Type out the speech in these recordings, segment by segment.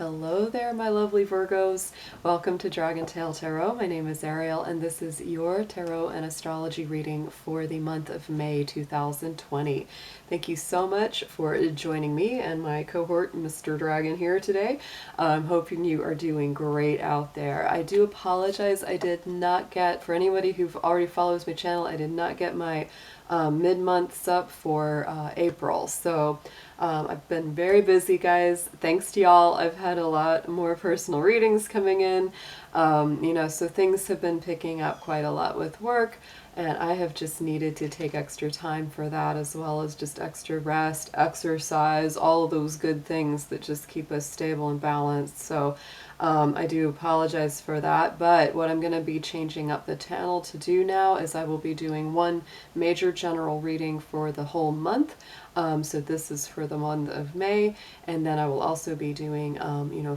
Hello there, my lovely Virgos. Welcome to DragonTaleTarot. My name is Ariel, and this is your tarot and astrology reading for the month of May 2020. Thank you so much for joining me and my cohort, Mr. Dragon, here today. I'm hoping you are doing great out there. I do apologize. I did not get, for anybody who already follows my channel, I did not get my mid-months up for April. So I've been very busy, guys. Thanks to y'all, I've had a lot more personal readings coming in. So things have been picking up quite a lot with work, and I have just needed to take extra time for that, as well as just extra rest, exercise, all of those good things that just keep us stable and balanced. So I do apologize for that, but what I'm going to be changing up the channel to do now is I will be doing one major general reading for the whole month. So this is for the month of May, and then I will also be doing,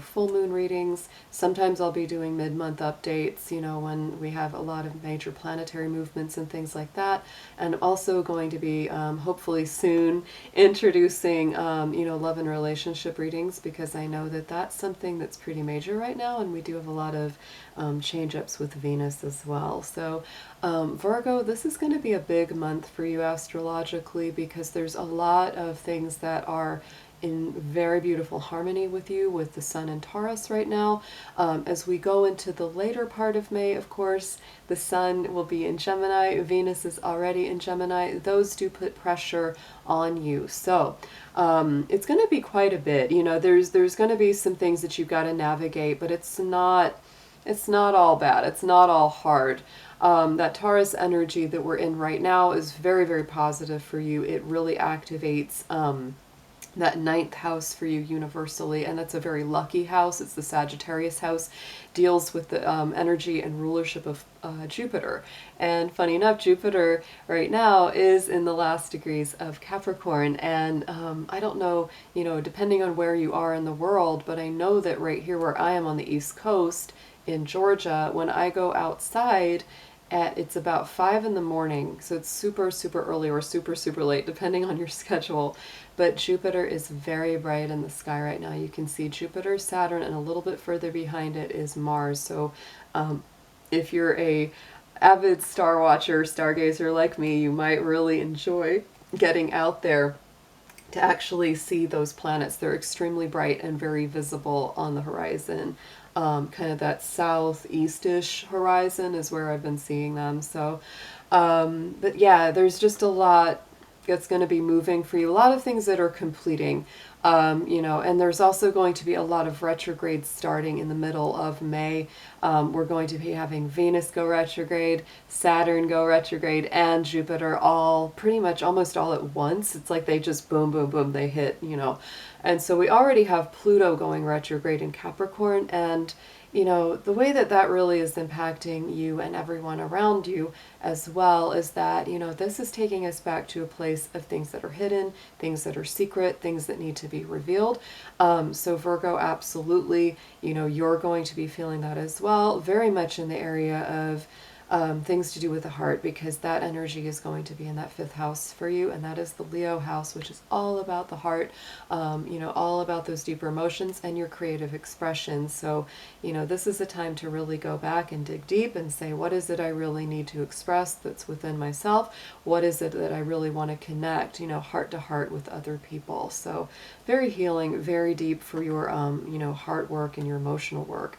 full moon readings. Sometimes I'll be doing mid-month updates, when we have a lot of major planetary movements and things like that. And I'm also going to be, hopefully soon, introducing, love and relationship readings, because I know that that's something that's pretty major right now, and we do have a lot of change-ups with Venus as well. So Virgo, this is going to be a big month for you astrologically, because there's a lot of things that are in very beautiful harmony with you, with the Sun in Taurus right now. As we go into the later part of May, of course, the Sun will be in Gemini, Venus is already in Gemini. Those do put pressure on you. So it's going to be quite a bit. There's going to be some things that you've got to navigate, but it's not all bad. It's not all hard. That Taurus energy that we're in right now is very, very positive for you. It really activates that 9th house for you universally, and that's a very lucky house. It's the Sagittarius house, deals with the energy and rulership of Jupiter. And funny enough, Jupiter right now is in the last degrees of Capricorn, and I don't know, depending on where you are in the world, but I know that right here where I am on the East Coast in Georgia, when I go outside, it's about 5 in the morning, so it's super, super early or super, super late, depending on your schedule. But Jupiter is very bright in the sky right now. You can see Jupiter, Saturn, and a little bit further behind it is Mars. So if you're a avid star watcher, stargazer like me, you might really enjoy getting out there to actually see those planets. They're extremely bright and very visible on the horizon. Kind of that southeast-ish horizon is where I've been seeing them. So, but yeah, there's just a lot that's going to be moving for you. A lot of things that are completing, and there's also going to be a lot of retrogrades starting in the middle of May. We're going to be having Venus go retrograde, Saturn go retrograde, and Jupiter all pretty much almost all at once. It's like they just boom, boom, boom, they hit, And so we already have Pluto going retrograde in Capricorn, and the way that that really is impacting you and everyone around you as well is that, this is taking us back to a place of things that are hidden, things that are secret, things that need to be revealed. So Virgo, absolutely, you're going to be feeling that as well, very much in the area of things to do with the heart, because that energy is going to be in that 5th house for you, and that is the Leo house, which is all about the heart, all about those deeper emotions and your creative expression. So, this is a time to really go back and dig deep and say, what is it I really need to express that's within myself? What is it that I really want to connect, heart to heart with other people? So very healing, very deep for your, heart work and your emotional work.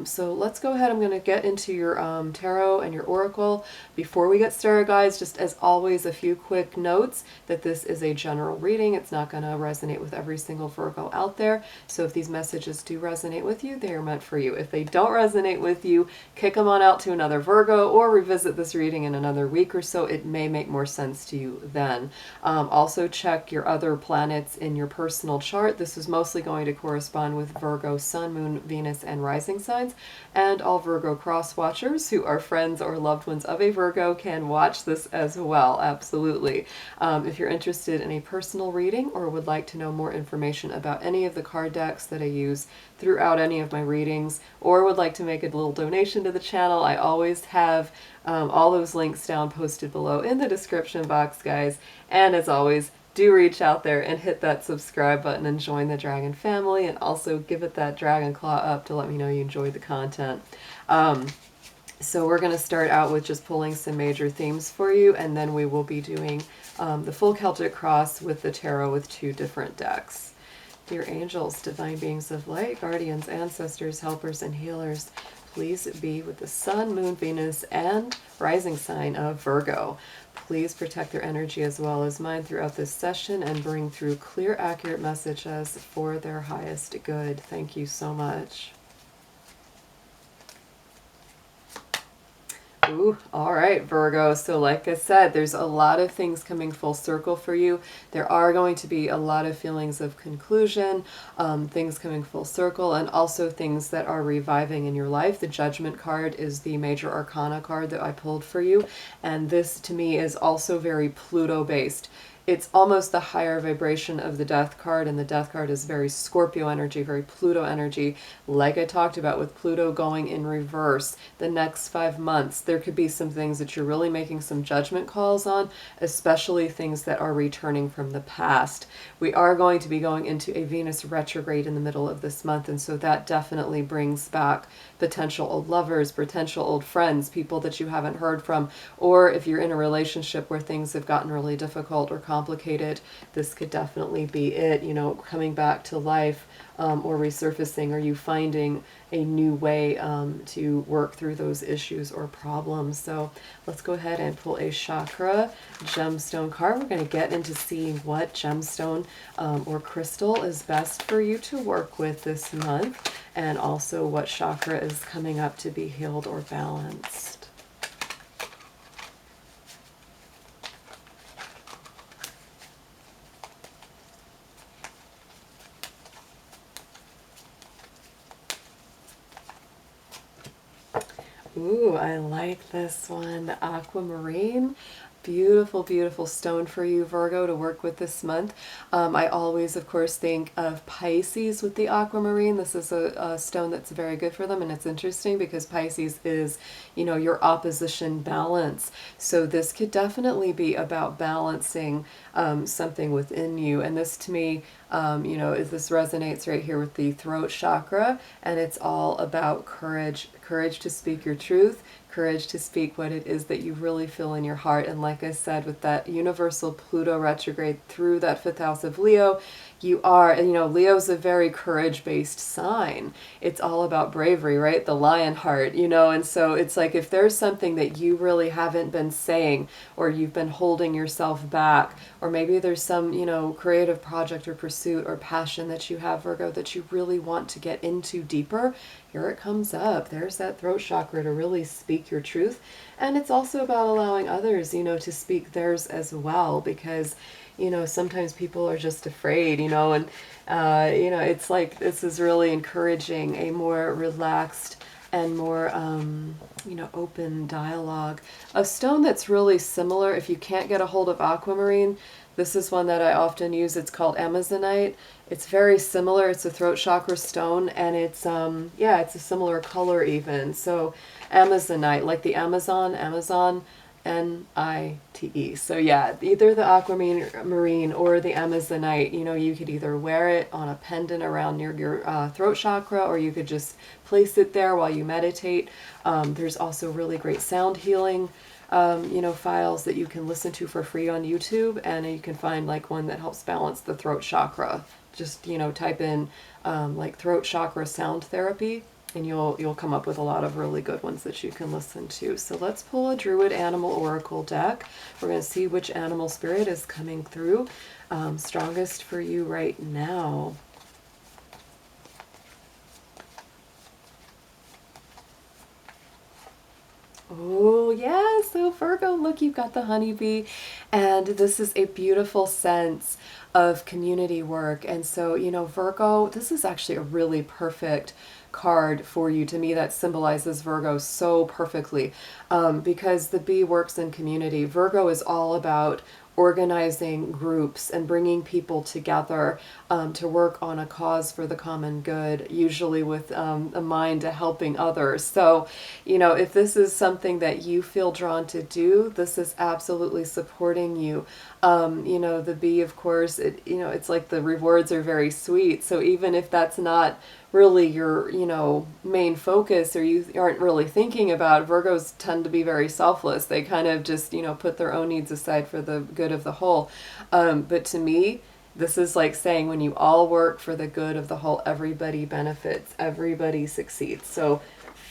So let's go ahead. I'm going to get into your tarot and your oracle. Before we get started, guys, just as always, a few quick notes that this is a general reading. It's not going to resonate with every single Virgo out there. So if these messages do resonate with you, they are meant for you. If they don't resonate with you, kick them on out to another Virgo or revisit this reading in another week or so. It may make more sense to you then. Also check your other planets in your personal chart. This is mostly going to correspond with Virgo, Sun, Moon, Venus, and rising signs. And all Virgo cross watchers who are friends or loved ones of a Virgo can watch this as well. Absolutely. If you're interested in a personal reading or would like to know more information about any of the card decks that I use throughout any of my readings, or would like to make a little donation to the channel, I always have all those links down posted below in the description box, guys. And as always, do reach out there and hit that subscribe button and join the dragon family, and also give it that dragon claw up to let me know you enjoyed the content. So we're going to start out with just pulling some major themes for you, and then we will be doing the full Celtic cross with the tarot with 2 different decks. Dear angels, divine beings of light, guardians, ancestors, helpers, and healers, please be with the sun, moon, Venus, and rising sign of Virgo. Please protect their energy as well as mine throughout this session and bring through clear, accurate messages for their highest good. Thank you so much. Ooh, all right, Virgo. So like I said, there's a lot of things coming full circle for you. There are going to be a lot of feelings of conclusion, things coming full circle, and also things that are reviving in your life. The Judgment card is the major arcana card that I pulled for you. And this, to me, is also very Pluto-based. It's almost the higher vibration of the Death card, and the Death card is very Scorpio energy, very Pluto energy. Like I talked about, with Pluto going in reverse the next 5 months, there could be some things that you're really making some judgment calls on, especially things that are returning from the past. We are going to be going into a Venus retrograde in the middle of this month, and so that definitely brings back potential old lovers, potential old friends, people that you haven't heard from, or if you're in a relationship where things have gotten really difficult or complicated, this could definitely be it, you know, coming back to life, or resurfacing, or you finding a new way to work through those issues or problems. So let's go ahead and pull a chakra gemstone card. We're going to get into seeing what gemstone or crystal is best for you to work with this month, and also what chakra is coming up to be healed or balanced. Ooh, I like this one. The aquamarine. Beautiful, beautiful stone for you, Virgo, to work with this month. I always, of course, think of Pisces with the aquamarine. This is a stone that's very good for them, and it's interesting because Pisces is, you know, your opposition balance. So this could definitely be about balancing something within you. And this, to me, you know, this resonates right here with the throat chakra, and it's all about courage. Courage to speak your truth, courage to speak what it is that you really feel in your heart. And like I said, with that universal Pluto retrograde through that 5th house of Leo, you are, you know, Leo's a very courage-based sign. It's all about bravery, right? The lion heart, you know, and so it's like if there's something that you really haven't been saying, or you've been holding yourself back, or maybe there's some, you know, creative project or pursuit or passion that you have, Virgo, that you really want to get into deeper, here it comes up. There's that throat chakra to really speak your truth. And it's also about allowing others, you know, to speak theirs as well, because you know, sometimes people are just afraid, you know, and, you know, it's like this is really encouraging a more relaxed and more, you know, open dialogue. A stone that's really similar, if you can't get a hold of aquamarine, this is one that I often use. It's called Amazonite. It's very similar. It's a throat chakra stone, and it's, yeah, it's a similar color even. So Amazonite, like the Amazon, Nite. So yeah, either the aquamarine or the Amazonite, you know, you could either wear it on a pendant around your throat chakra, or you could just place it there while you meditate. There's also really great sound healing, you know, files that you can listen to for free on YouTube, and you can find like one that helps balance the throat chakra. Just, you know, type in like throat chakra sound therapy, and you'll come up with a lot of really good ones that you can listen to. So let's pull a Druid Animal Oracle deck. We're going to see which animal spirit is coming through strongest for you right now. Oh, yeah. So Virgo, look, you've got the honeybee, and this is a beautiful sense of community work. And so, you know, Virgo, this is actually a really perfect card for you. To me, that symbolizes Virgo so perfectly, because the bee works in community. Virgo is all about organizing groups and bringing people together to work on a cause for the common good, usually with a mind to helping others. So, you know, if this is something that you feel drawn to do, this is absolutely supporting you. You know, the bee, of course, you know, it's like the rewards are very sweet. So even if that's not really your, you know, main focus, or you aren't really thinking about, Virgos tend to be very selfless. They kind of just, you know, put their own needs aside for the good of the whole. But to me, this is like saying when you all work for the good of the whole, everybody benefits, everybody succeeds. So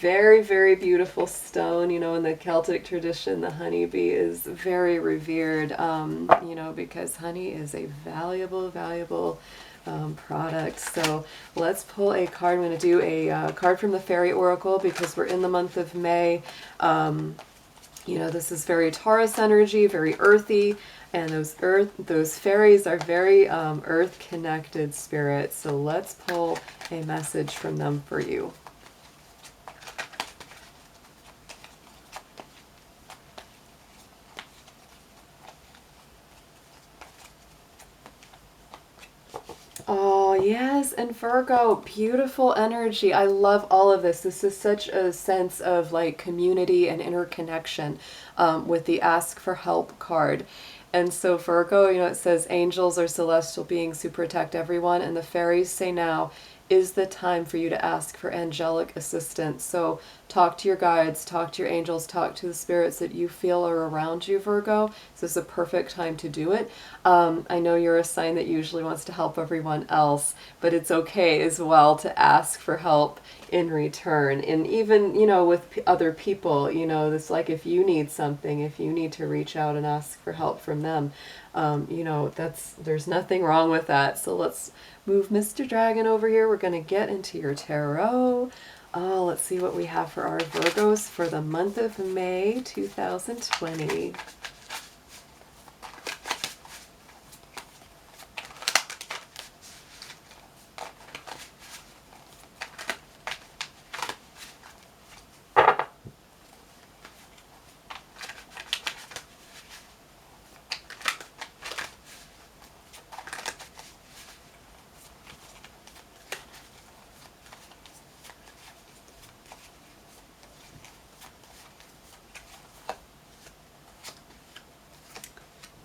very, very beautiful stone. You know, in the Celtic tradition, the honeybee is very revered, you know, because honey is a valuable, valuable product. So let's pull a card. I'm going to do a card from the Faerie Oracle because we're in the month of May. You know, this is very Taurus energy, very earthy, and those fairies are very earth-connected spirits. So let's pull a message from them for you. Oh, yes, and Virgo, beautiful energy. I love all of this. This is such a sense of like community and interconnection with the Ask for Help card. And so Virgo, you know, it says angels or celestial beings who protect everyone, and the fairies say now is the time for you to ask for angelic assistance. So talk to your guides, talk to your angels, talk to the spirits that you feel are around you, Virgo. So it's a perfect time to do it. I know you're a sign that usually wants to help everyone else, but it's okay as well to ask for help in return. And even, you know, with other people, you know, this, like if you need something, if you need to reach out and ask for help from them, you know, there's nothing wrong with that. So let's move Mr. Dragon over here. We're going to get into your tarot. Oh, let's see what we have for our Virgos for the month of May 2020.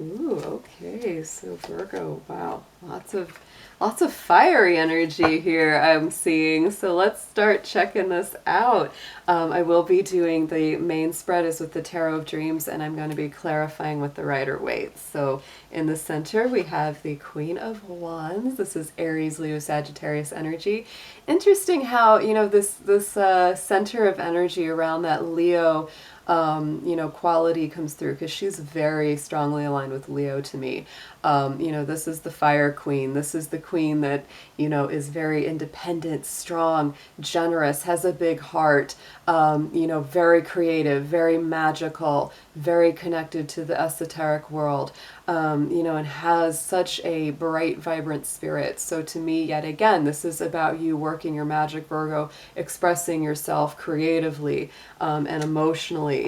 Ooh, okay, so Virgo, wow, lots of fiery energy here I'm seeing. So let's start checking this out. I will be doing the main spread is with the Tarot of Dreams, and I'm going to be clarifying with the Rider-Waite. So in the center we have the Queen of Wands. This is Aries, Leo, Sagittarius energy. Interesting how, you know, this center of energy around that Leo you know, quality comes through, because she's very strongly aligned with Leo to me. You know, this is the fire queen. This is the queen that, you know, is very independent, strong, generous, has a big heart, you know, very creative, very magical, very connected to the esoteric world, you know, and has such a bright, vibrant spirit. So to me, yet again, this is about you working your magic, Virgo, expressing yourself creatively and emotionally.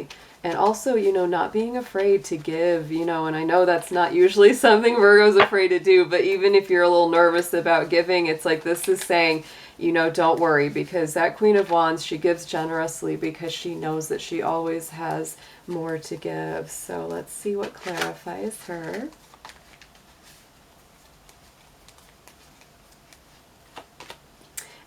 And also, you know, not being afraid to give, you know, and I know that's not usually something Virgo's afraid to do, but even if you're a little nervous about giving, it's like this is saying, you know, don't worry, because that Queen of Wands, she gives generously because she knows that she always has more to give. So let's see what clarifies her.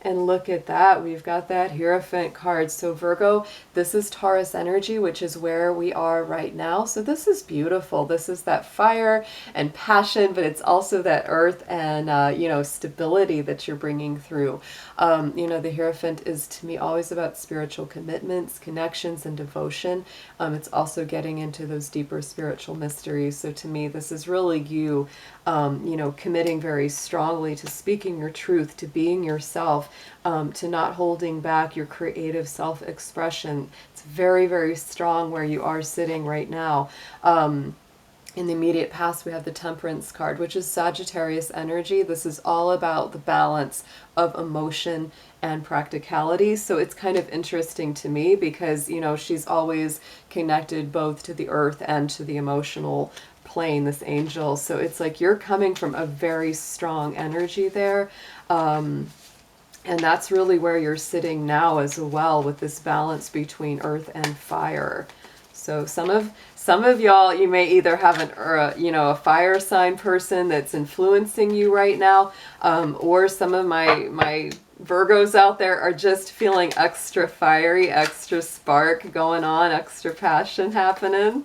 And look at that, we've got that Hierophant card. So Virgo, this is Taurus energy, which is where we are right now. So this is beautiful. This is that fire and passion, but it's also that earth and, you know, stability that you're bringing through. You know, the Hierophant is to me always about spiritual commitments, connections, and devotion. It's also getting into those deeper spiritual mysteries. So to me, this is really you, you know, committing very strongly to speaking your truth, to being yourself, to not holding back your creative self-expression. It's very, very strong where you are sitting right now. In the immediate past, we have the Temperance card, which is Sagittarius energy. This is all about the balance of emotion and practicality. So it's kind of interesting to me because, you know, she's always connected both to the earth and to the emotional plane, this angel. So it's like you're coming from a very strong energy there. And that's really where you're sitting now as well, with this balance between earth and fire. So some of y'all, you may either have a fire sign person that's influencing you right now, or some of my Virgos out there are just feeling extra fiery, extra spark going on, extra passion happening.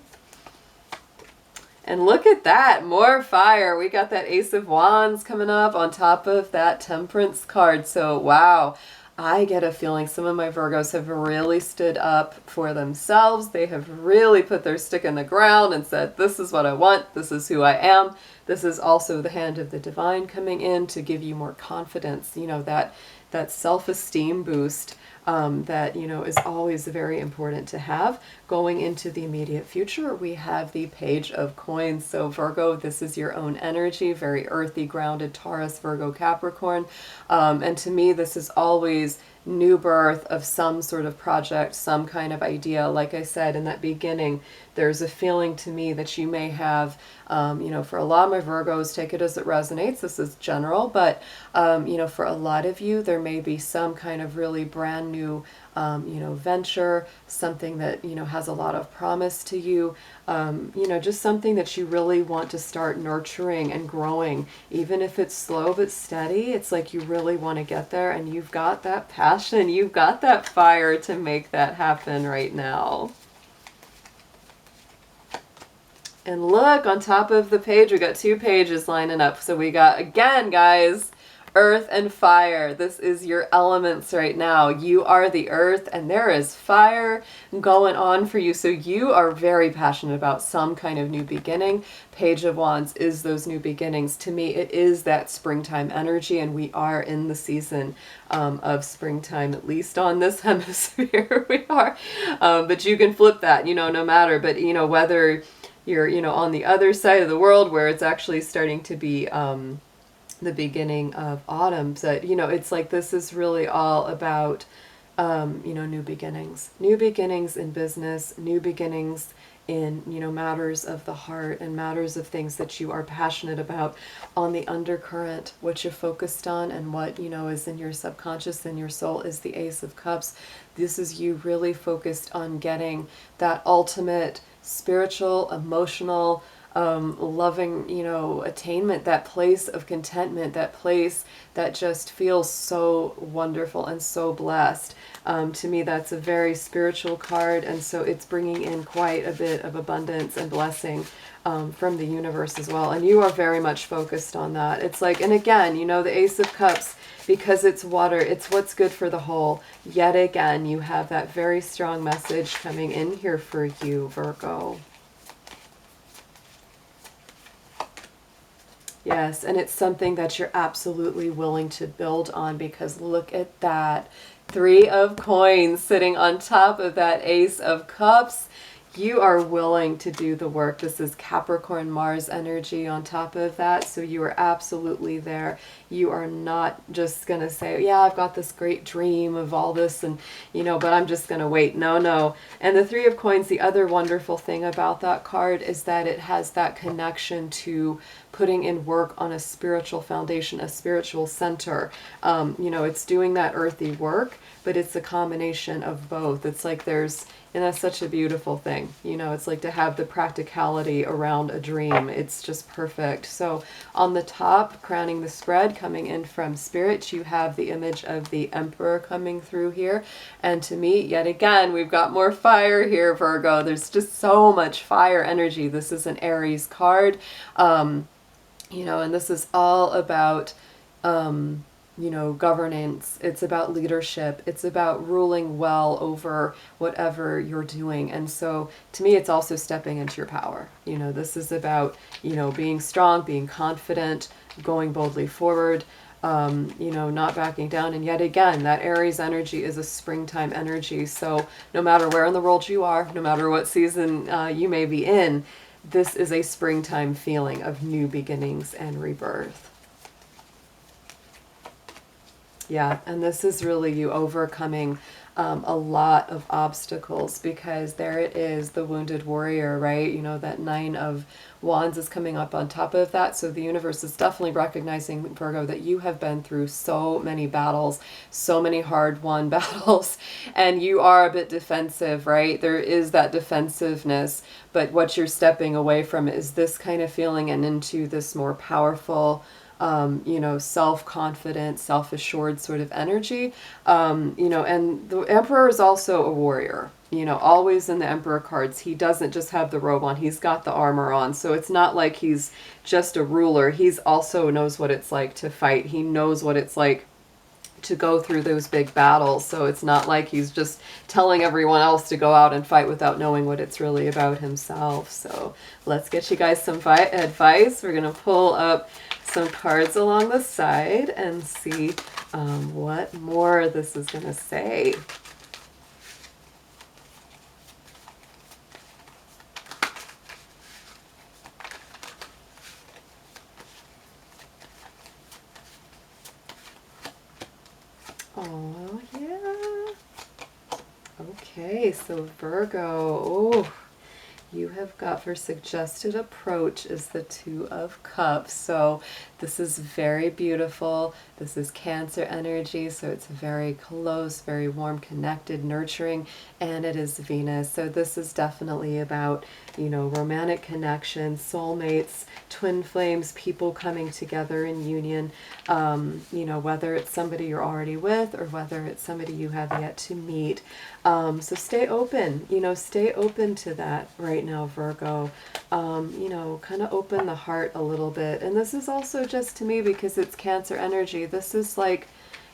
And look at that, more fire. We got that Ace of Wands coming up on top of that Temperance card. So, wow, I get a feeling some of my Virgos have really stood up for themselves. They have really put their stick in the ground and said, this is what I want. This is who I am. This is also the hand of the divine coming in to give you more confidence, you know, that self-esteem boost that, you know, is always very important to have. Going into the immediate future, we have the Page of Coins. So Virgo, this is your own energy, very earthy, grounded, Taurus, Virgo, Capricorn. And to me, this is always new birth of some sort of project, some kind of idea. Like I said in that beginning, there's a feeling to me that you may have, you know, for a lot of my Virgos, take it as it resonates. This is general, but, you know, for a lot of you, there may be some kind of really brand new, you know, venture, something that, you know, has a lot of promise to you, you know, just something that you really want to start nurturing and growing. Even if it's slow but steady, it's like you really want to get there, and you've got that passion, you've got that fire to make that happen right now. And look, on top of the page, we got two pages lining up. So we got, again, guys, earth and fire. This is your elements right now. You are the earth, and there is fire going on for you. So you are very passionate about some kind of new beginning. Page of Wands is those new beginnings. To me, it is that springtime energy, and we are in the season of springtime, at least on this hemisphere we are. But you can flip that, you know, no matter. But, you know, whether you're, you know, on the other side of the world where it's actually starting to be the beginning of autumn. But, you know, it's like this is really all about, you know, new beginnings in business, new beginnings in, you know, matters of the heart and matters of things that you are passionate about. On the undercurrent, what you're focused on and what, you know, is in your subconscious and your soul is the Ace of Cups. This is you really focused on getting that ultimate spiritual, emotional, loving, you know, attainment, that place of contentment, that place that just feels so wonderful and so blessed. To me, that's a very spiritual card, and so it's bringing in quite a bit of abundance and blessing from the universe as well. And you are very much focused on that. It's like, and again, you know, the Ace of Cups, because it's water, it's what's good for the whole. Yet again, you have that very strong message coming in here for you, Virgo. Yes, and it's something that you're absolutely willing to build on, because look at that. Three of Coins sitting on top of that Ace of Cups. You are willing to do the work. This is Capricorn Mars energy on top of that. So you are absolutely there. You are not just going to say, yeah, I've got this great dream of all this and, you know, but I'm just going to wait. No, no. And the Three of Coins, the other wonderful thing about that card is that it has that connection to putting in work on a spiritual foundation, a spiritual center. You know, it's doing that earthy work, but it's a combination of both. It's like there's, and that's such a beautiful thing. You know, it's like to have the practicality around a dream. It's just perfect. So on the top, crowning the spread, coming in from Spirit, you have the image of the Emperor coming through here. And to me, yet again, we've got more fire here, Virgo. There's just so much fire energy. This is an Aries card. You know, and this is all about, you know, governance. It's about leadership. It's about ruling well over whatever you're doing. And so to me, it's also stepping into your power. You know, this is about, you know, being strong, being confident, going boldly forward, you know, not backing down. And yet again, that Aries energy is a springtime energy. So no matter where in the world you are, no matter what season you may be in, this is a springtime feeling of new beginnings and rebirth. Yeah, and this is really you overcoming a lot of obstacles, because there it is, the wounded warrior, right? You know, that Nine of Wands is coming up on top of that. So the universe is definitely recognizing, Virgo, that you have been through so many battles, so many hard-won battles, and you are a bit defensive, right? There is that defensiveness, but what you're stepping away from is this kind of feeling and into this more powerful, you know, self-confident, self-assured sort of energy. You know, and the Emperor is also a warrior. You know, always in the Emperor cards, he doesn't just have the robe on, he's got the armor on. So it's not like he's just a ruler. He's also knows what it's like to fight. He knows what it's like to go through those big battles. So it's not like he's just telling everyone else to go out and fight without knowing what it's really about himself. So let's get you guys some advice. We're going to pull up some cards along the side and see what more this is going to say. Oh, yeah. Okay, so Virgo, oh, you have got for suggested approach is the Two of Cups. So this is very beautiful. This is Cancer energy, so it's very close, very warm, connected, nurturing, and it is Venus. So this is definitely about, you know, romantic connection, soulmates, twin flames, people coming together in union, you know, whether it's somebody you're already with or whether it's somebody you have yet to meet. So stay open, you know, stay open to that right now, Virgo. You know, kind of open the heart a little bit. And this is also just to me, because it's Cancer energy, this is like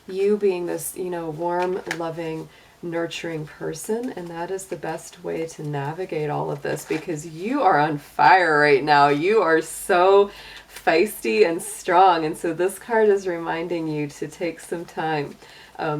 you being this, you know, warm, loving, nurturing person, and that is the best way to navigate all of this, because you are on fire right now. You are so feisty and strong, and so this card is reminding you to take some time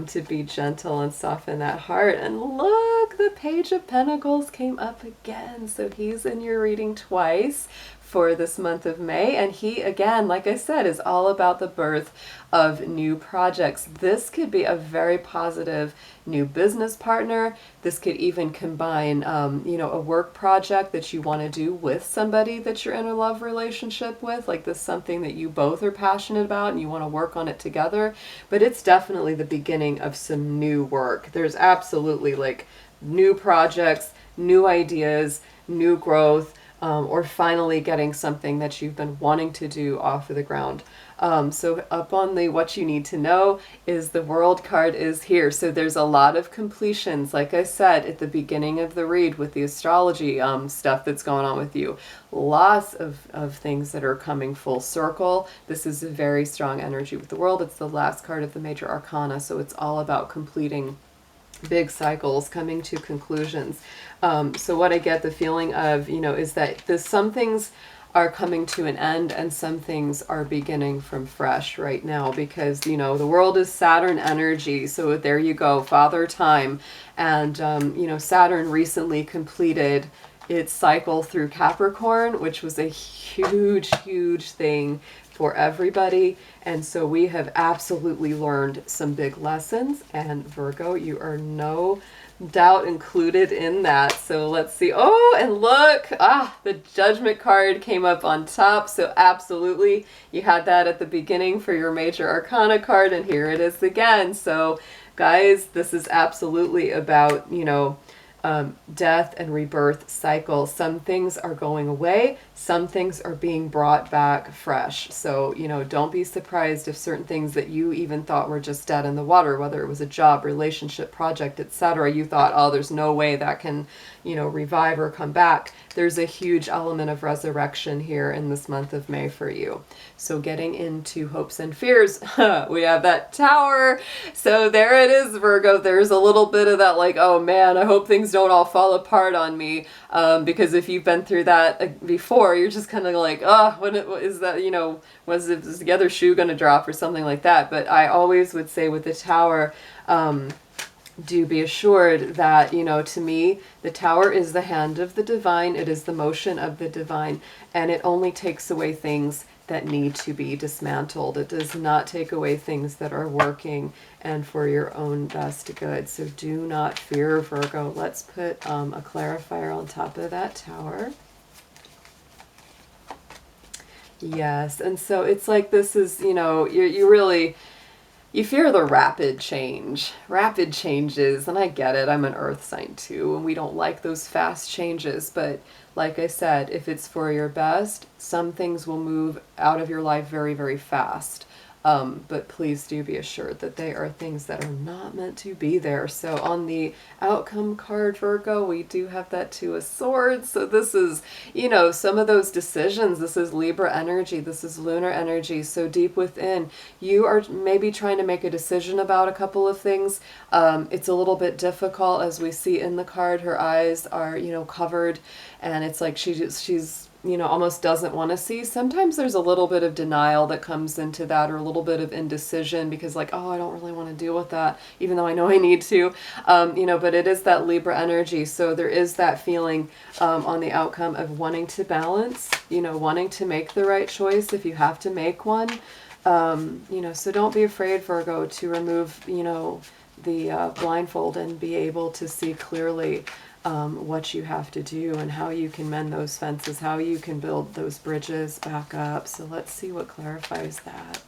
to be gentle and soften that heart. And look, the Page of Pentacles came up again, so he's in your reading twice for this month of May, and he, again, like I said, is all about the birth of new projects. This could be a very positive new business partner. This could even combine, you know, a work project that you want to do with somebody that you're in a love relationship with. Like this is something that you both are passionate about and you want to work on it together. But it's definitely the beginning of some new work. There's absolutely like new projects, new ideas, new growth, or finally getting something that you've been wanting to do off of the ground. So up on the what you need to know is the World card is here. So there's a lot of completions, like I said at the beginning of the read with the astrology stuff that's going on with you. Lots of things that are coming full circle. This is a very strong energy with the World. It's the last card of the major arcana, so it's all about completing big cycles, coming to conclusions. So what I get the feeling of, you know, is that some things are coming to an end and some things are beginning from fresh right now, because, you know, the World is Saturn energy. So there you go, Father Time. And, you know, Saturn recently completed its cycle through Capricorn, which was a huge, huge thing for everybody. And so we have absolutely learned some big lessons, and Virgo, you are no doubt included in that. So let's see. Oh, and look, the Judgment card came up on top. So absolutely, you had that at the beginning for your major arcana card, and here it is again. So guys, this is absolutely about, you know, death and rebirth cycle. Some things are going away, some things are being brought back fresh. So, you know, don't be surprised if certain things that you even thought were just dead in the water, whether it was a job, relationship, project, etc., you thought, oh, there's no way that can, you know, revive or come back. There's a huge element of resurrection here in this month of May for you. So getting into hopes and fears, we have that Tower. So there it is, Virgo. There's a little bit of that like, oh man, I hope things don't all fall apart on me. Because if you've been through that before, you're just kind of like, oh, what is that, you know, is the other shoe going to drop or something like that. But I always would say with the Tower, do be assured that, you know, to me, the Tower is the hand of the divine. It is the motion of the divine, and it only takes away things that need to be dismantled. It does not take away things that are working and for your own best good. So do not fear, Virgo. Let's put a clarifier on top of that Tower. Yes, and so it's like this is, you know, you really, you fear the rapid changes, and I get it. I'm an earth sign too, and we don't like those fast changes, but like I said, if it's for your best, some things will move out of your life very, very fast. But please do be assured that they are things that are not meant to be there. So on the outcome card, Virgo, we do have that Two of Swords. So this is, you know, some of those decisions. This is Libra energy. This is lunar energy. So deep within, you are maybe trying to make a decision about a couple of things. It's a little bit difficult, as we see in the card. Her eyes are, you know, covered, and it's like she's you know, almost doesn't want to see. Sometimes there's a little bit of denial that comes into that, or a little bit of indecision because like, oh, I don't really want to deal with that, even though I know I need to, you know, but it is that Libra energy. So there is that feeling on the outcome of wanting to balance, you know, wanting to make the right choice if you have to make one, you know, so don't be afraid, Virgo, to remove, you know, the blindfold and be able to see clearly what you have to do and how you can mend those fences, how you can build those bridges back up. So let's see what clarifies that.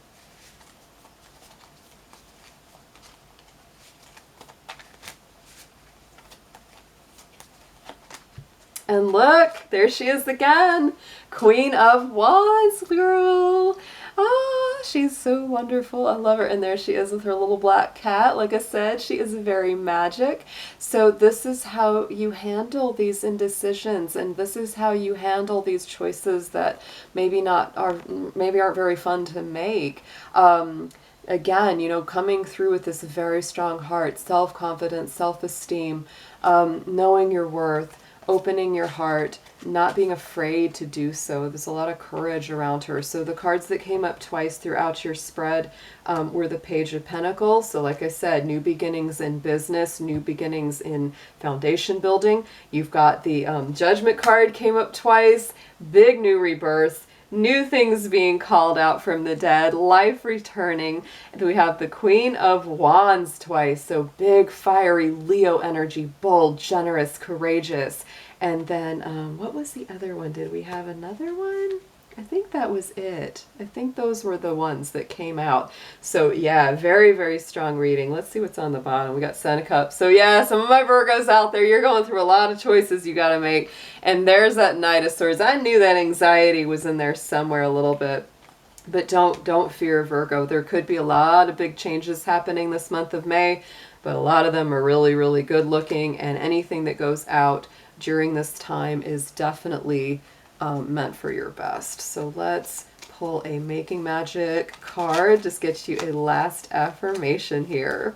And look, there she is again. Queen of Wands, girl. Oh, she's so wonderful. I love her. And there she is with her little black cat. Like I said, she is very magic. So this is how you handle these indecisions, and this is how you handle these choices that maybe aren't very fun to make. Again, you know, coming through with this very strong heart, self-confidence, self-esteem, knowing your worth, opening your heart, not being afraid to do so. There's a lot of courage around her. So the cards that came up twice throughout your spread were the Page of Pentacles. So like I said, new beginnings in business, new beginnings in foundation building. You've got the Judgment card came up twice, big new rebirth, new things being called out from the dead, life returning. And we have the Queen of Wands twice, so big, fiery Leo energy, bold, generous, courageous. And then, what was the other one? Did we have another one? I think that was it. I think those were the ones that came out. So yeah, very, very strong reading. Let's see what's on the bottom. We got Ten of Cups. So yeah, some of my Virgos out there, you're going through a lot of choices you got to make. And there's that Knight of Swords. I knew that anxiety was in there somewhere a little bit. But don't fear, Virgo. There could be a lot of big changes happening this month of May, but a lot of them are really, really good looking. And anything that goes out during this time is definitely meant for your best. So let's pull a Making Magic card. Just get you a last affirmation here.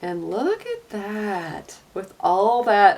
And look at that. With all that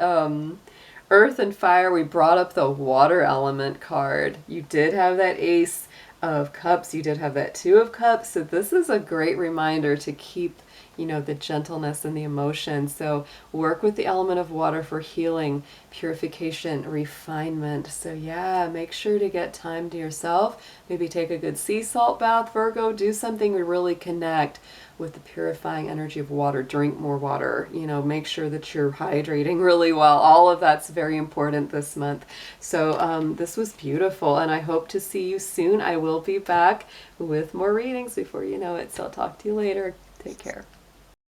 earth and fire, we brought up the water element card. You did have that Ace of Cups, you did have that Two of Cups, so this is a great reminder to keep, you know, the gentleness and the emotion. So work with the element of water for healing, purification, refinement. So yeah, make sure to get time to yourself. Maybe take a good sea salt bath, Virgo. Do something to really connect with the purifying energy of water. Drink more water, you know, make sure that you're hydrating really well. All of that's very important this month. So this was beautiful, and I hope to see you soon. I will be back with more readings before you know it. So I'll talk to you later. Take care.